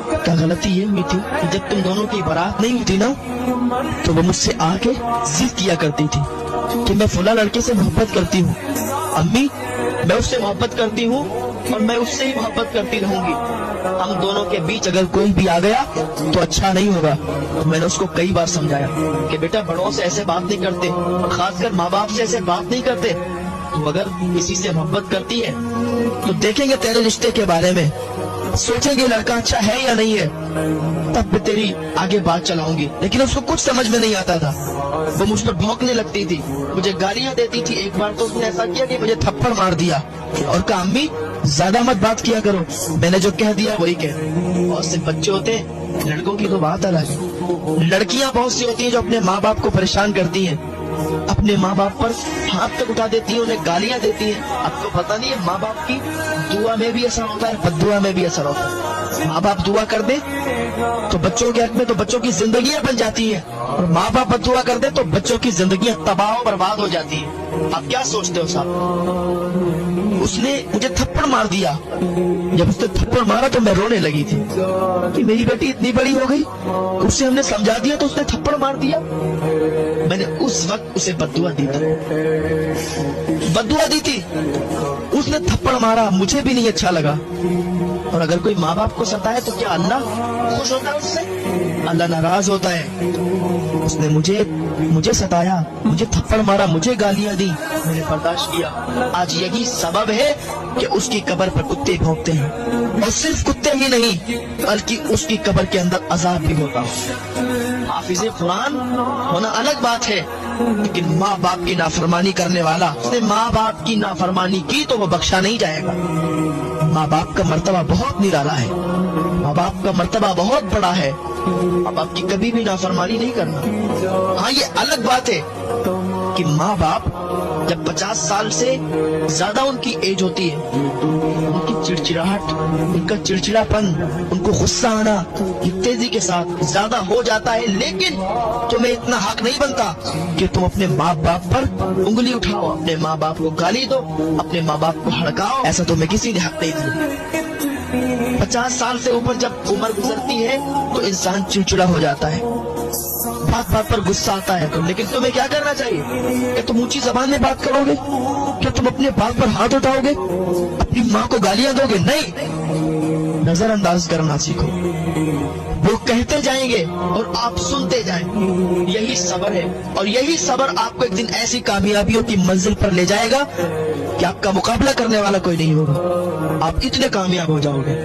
क्या गलती ये हुई थी कि जब तुम दोनों की बारात नहीं हुई थी ना, तो वो मुझसे आके जिद किया करती थी कि मैं फला लड़के से मोहब्बत करती हूँ। अम्मी, मैं उससे मोहब्बत करती हूँ और मैं उससे ही मोहब्बत करती रहूंगी। हम दोनों के बीच अगर कोई भी आ गया तो अच्छा नहीं होगा। तो मैंने उसको कई बार समझाया कि बेटा, बड़ों से ऐसे बात नहीं करते, खासकर माँ बाप से ऐसे बात नहीं करते। तो अगर किसी से मोहब्बत करती है तो देखेंगे तेरे रिश्ते के बारे में, सोचेंगे लड़का अच्छा है या नहीं है, तब भी तेरी आगे बात चलाऊंगी। लेकिन उसको कुछ समझ में नहीं आता था। वो मुझ पर भौंकने लगती थी, मुझे गालियां देती थी। एक बार तो उसने ऐसा किया कि मुझे थप्पड़ मार दिया और कहा, अम्मी ज्यादा मत बात किया करो, मैंने जो कह दिया वही कह। और सिर्फ बच्चे होते हैं, लड़कों की तो बात अलग है। लड़कियां बहुत सी होती हैं जो अपने माँ बाप को परेशान करती हैं, अपने माँ बाप पर हाथ तक उठा देती है, उन्हें गालियां देती है। आपको पता नहीं है, माँ बाप की दुआ में भी असर होता है, बद्दुआ में भी असर होता है। माँ बाप दुआ कर दे तो बच्चों के हक में तो बच्चों की जिंदगियां बन जाती है, और माँ बाप बद्दुआ कर दे तो बच्चों की जिंदगियां तबाह बर्बाद हो जाती है। आप क्या सोचते हो साहब? उसने मुझे थप्पड़ मार दिया। जब उसने थप्पड़ मारा तो मैं रोने लगी थी कि मेरी बेटी इतनी बड़ी हो गई, उससे हमने समझा दिया तो उसने थप्पड़ मार दिया। मैंने उस वक्त उसे बद्दुआ दी थी। उसने थप्पड़ मारा, मुझे भी नहीं अच्छा लगा। और अगर कोई माँ बाप को सताए तो क्या अल्लाह खुश होता है उससे? अल्लाह नाराज होता है। उसने मुझे सताया, मुझे थप्पड़ मारा, मुझे गालियां दी, मैंने बर्दाश्त किया। आज यही सबब है कि उसकी कब्र पर कुत्ते भौंकते हैं, और सिर्फ कुत्ते ही नहीं बल्कि उसकी कब्र के अंदर अजाब भी होता है। हाफिज़े कुरान होना अलग बात है, लेकिन माँ बाप की नाफरमानी करने वाला, उसने माँ बाप की नाफरमानी की तो वो बख्शा नहीं जाएगा। माँ बाप का मर्तबा बहुत निराला है, माँ बाप का मर्तबा बहुत बड़ा है। माँ बाप की कभी भी नाफरमानी नहीं करना। हाँ, ये अलग बात है कि माँ बाप जब 50 साल से ज्यादा उनकी एज होती है, उनकी चिड़चिड़ाहट, उनका चिड़चिड़ापन, उनको गुस्सा आना तेजी के साथ ज्यादा हो जाता है। लेकिन तुम्हें इतना हक नहीं बनता कि तुम अपने माँ बाप पर उंगली उठाओ, अपने माँ बाप को गाली दो, अपने माँ बाप को हड़काओ। ऐसा तुम्हें किसी ने हक नहीं दिया। 50 साल से ऊपर जब उम्र गुजरती है तो इंसान चिड़चिड़ा हो जाता है, बात बात पर गुस्सा आता है। तो लेकिन तुम्हें क्या करना चाहिए? क्या तुम ऊंची जबान में बात करोगे? क्या तुम अपने बाप पर हाथ उठाओगे? अपनी माँ को गालियां दोगे? नहीं, नजरअंदाज करना सीखो। वो कहते जाएंगे और आप सुनते जाएं। यही सब्र है, और यही सब्र आपको एक दिन ऐसी कामयाबियों की मंजिल पर ले जाएगा कि आपका मुकाबला करने वाला कोई नहीं होगा। आप इतने कामयाब हो जाओगे।